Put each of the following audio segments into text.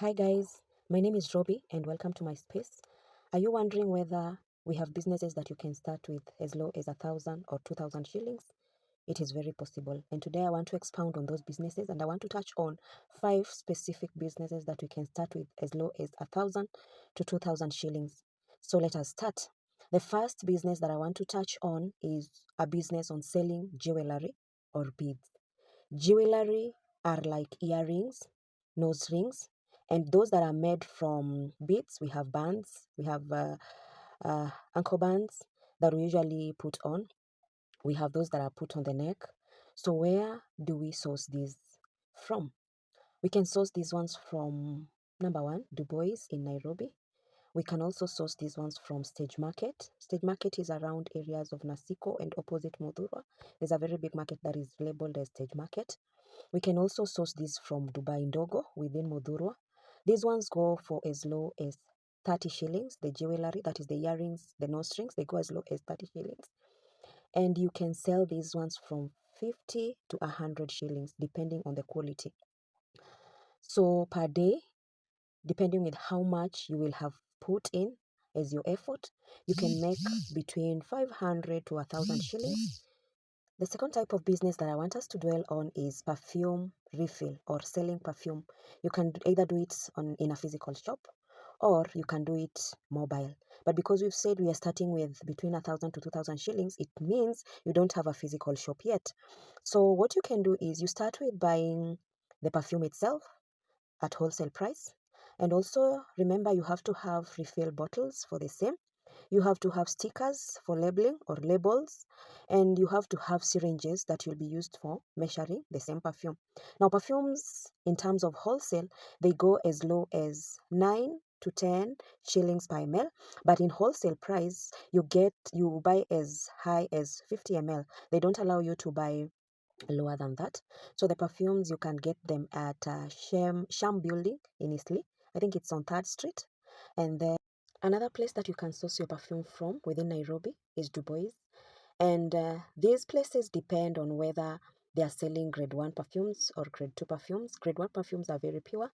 Hi guys, my name is Robbie and welcome to my space. Are you wondering whether we have businesses that you can start with as low as 1,000 or 2,000 shillings? It is very possible. And today I want to expound on those businesses and I want to touch on 5 specific businesses that we can start with as low as 1,000 to 2,000 shillings. So let us start. The first business that I want to touch on is a business on selling jewelry or beads. Jewelry are like earrings, nose rings, and those that are made from beads, we have bands, we have ankle bands that we usually put on. We have those that are put on the neck. So where do we source these from? We can source these ones from number one, Dubois in Nairobi. We can also source these ones from Stage Market. Stage Market is around areas of Nasiko and opposite Modhurwa. There's a very big market that is labeled as Stage Market. We can also source these from Dubai Ndogo within Modhurwa. These ones go for as low as 30 shillings. The jewelry, that is the earrings, the nose rings, they go as low as 30 shillings. And you can sell these ones from 50 to 100 shillings depending on the quality. So per day, depending on how much you will have put in as your effort, you can make between 500 to 1,000 shillings. The second type of business that I want us to dwell on is perfume refill or selling perfume. You can either do it in a physical shop or you can do it mobile. But because we've said we are starting with between 1,000 to 2,000 shillings, it means you don't have a physical shop yet. So what you can do is you start with buying the perfume itself at wholesale price. And also remember you have to have refill bottles for the same. You have to have stickers for labeling or labels, and you have to have syringes that will be used for measuring the same perfume. Now, perfumes in terms of wholesale, they go as low as 9 to 10 shillings per ml, but in wholesale price, you buy as high as 50 ml. They don't allow you to buy lower than that. So the perfumes you can get them at Sham Building in Eastleigh. I think it's on 3rd Street, and then another place that you can source your perfume from within Nairobi is Dubois. And these places depend on whether they are selling grade 1 perfumes or grade 2 perfumes. Grade 1 perfumes are very pure,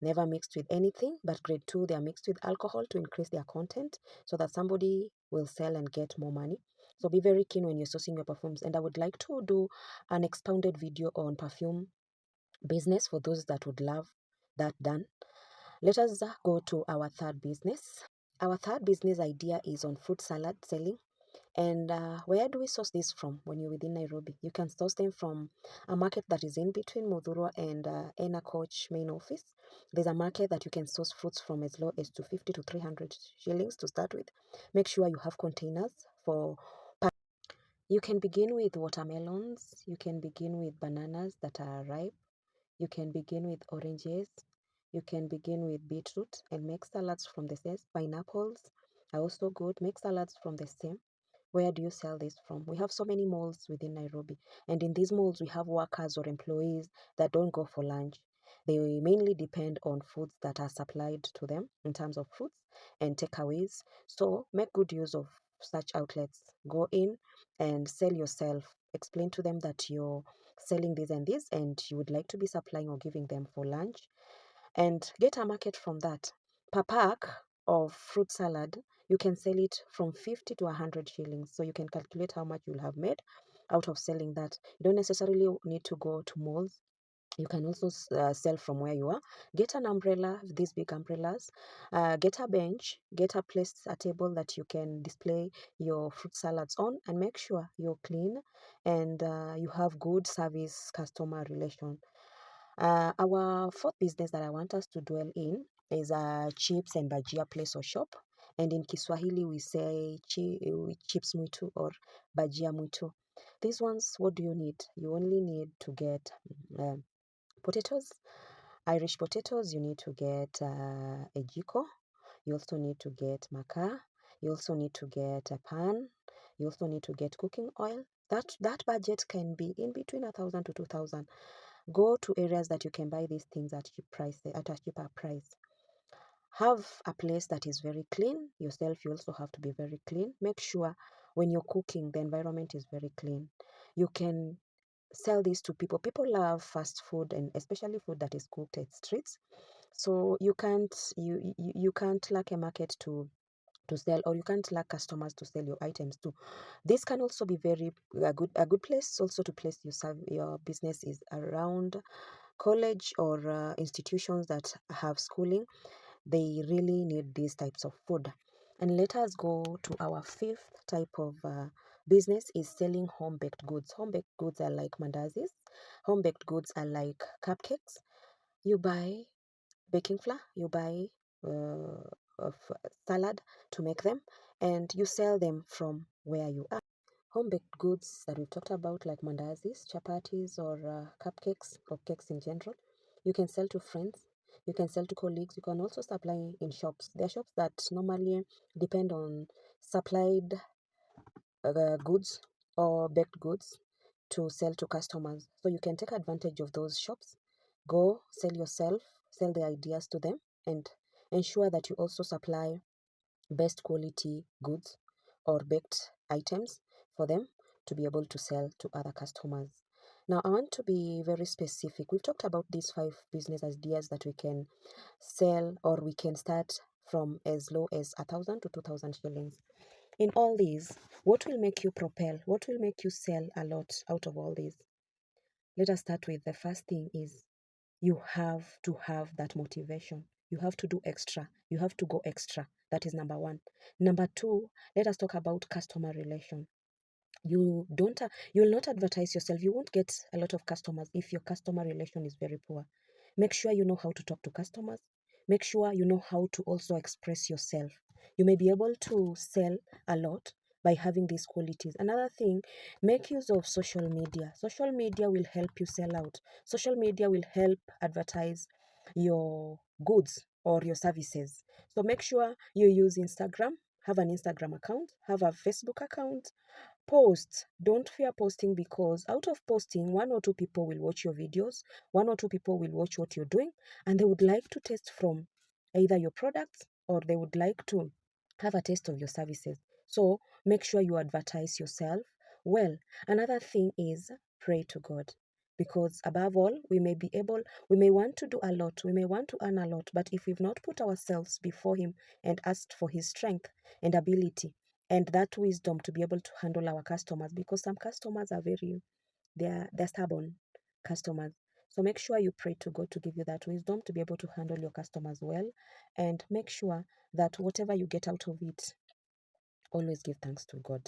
never mixed with anything, but grade 2, they are mixed with alcohol to increase their content so that somebody will sell and get more money. So be very keen when you're sourcing your perfumes. And I would like to do an expounded video on perfume business for those that would love that done. Let us go to our third business. Our third business idea is on fruit salad selling. And where do we source this from when you're within Nairobi? You can source them from a market that is in between Modhurwa and Ena Coach main office. There's a market that you can source fruits from as low as 250 to 300 shillings to start with. Make sure you have containers for. You can begin with watermelons. You can begin with bananas that are ripe. You can begin with oranges. You can begin with beetroot and make salads from the same. Pineapples are also good. Make salads from the same. Where do you sell this from? We have so many malls within Nairobi, and in these malls, we have workers or employees that don't go for lunch. They mainly depend on foods that are supplied to them in terms of fruits and takeaways. So make good use of such outlets. Go in and sell yourself. Explain to them that you're selling this and this, and you would like to be supplying or giving them for lunch, and get a market from that. Per pack of fruit salad, you can sell it from 50 to 100 shillings. So you can calculate how much you'll have made out of selling that. You don't necessarily need to go to malls. You can also sell from where you are. Get an umbrella, these big umbrellas. Get a bench, get a place, a table that you can display your fruit salads on, and make sure you're clean and you have good service customer relation. Our fourth business that I want us to dwell in is a chips and bajia place or shop. And in Kiswahili, we say chips mwitu or bajia mwitu. These ones, what do you need? You only need to get potatoes, Irish potatoes. You need to get a jiko. You also need to get makaa. You also need to get a pan. You also need to get cooking oil. That budget can be in between 1,000 to 2,000. Go to areas that you can buy these things at at a cheaper price. Have a place that is very clean. Yourself, you also have to be very clean. Make sure when you're cooking, the environment is very clean. You can sell this to people. People love fast food and especially food that is cooked at streets. So you can't lack a market to sell, or you can't lack customers to sell your items to. This can also be very a good place also to place your business is around college or institutions that have schooling. They really need these types of food. And let us go to our fifth type of business is selling home baked goods. Home baked goods are like mandazis. Home baked goods are like cupcakes. You buy baking flour, you buy of salad to make them, and you sell them from where you are. Home baked goods that we've talked about, like mandazis, chapatis, or cupcakes, or cakes in general, you can sell to friends, you can sell to colleagues, you can also supply in shops. There are shops that normally depend on supplied goods or baked goods to sell to customers. So you can take advantage of those shops, go sell yourself, sell the ideas to them, and ensure that you also supply best quality goods or baked items for them to be able to sell to other customers. Now, I want to be very specific. We've talked about these 5 business ideas that we can sell or we can start from as low as 1,000 to 2,000 shillings. In all these, what will make you propel? What will make you sell a lot out of all these? Let us start with the first thing is you have to have that motivation. You have to do extra. You have to go extra. That is number one. Number two, let us talk about customer relation. You will not advertise yourself. You won't get a lot of customers if your customer relation is very poor. Make sure you know how to talk to customers. Make sure you know how to also express yourself. You may be able to sell a lot by having these qualities. Another thing, make use of social media. Social media will help you sell out. Social media will help advertise your goods or your services. So make sure you use Instagram, have an Instagram account, have a Facebook account. Post. Don't fear posting, because out of posting, 1 or 2 people will watch your videos, 1 or 2 people will watch what you're doing, and they would like to taste from either your products or they would like to have a taste of your services. So make sure you advertise yourself well. Another thing is pray to God. Because above all, we may want to do a lot, we may want to earn a lot, but if we've not put ourselves before Him and asked for His strength and ability, and that wisdom to be able to handle our customers, because some customers are they're stubborn customers. So make sure you pray to God to give you that wisdom to be able to handle your customers well, and make sure that whatever you get out of it, always give thanks to God.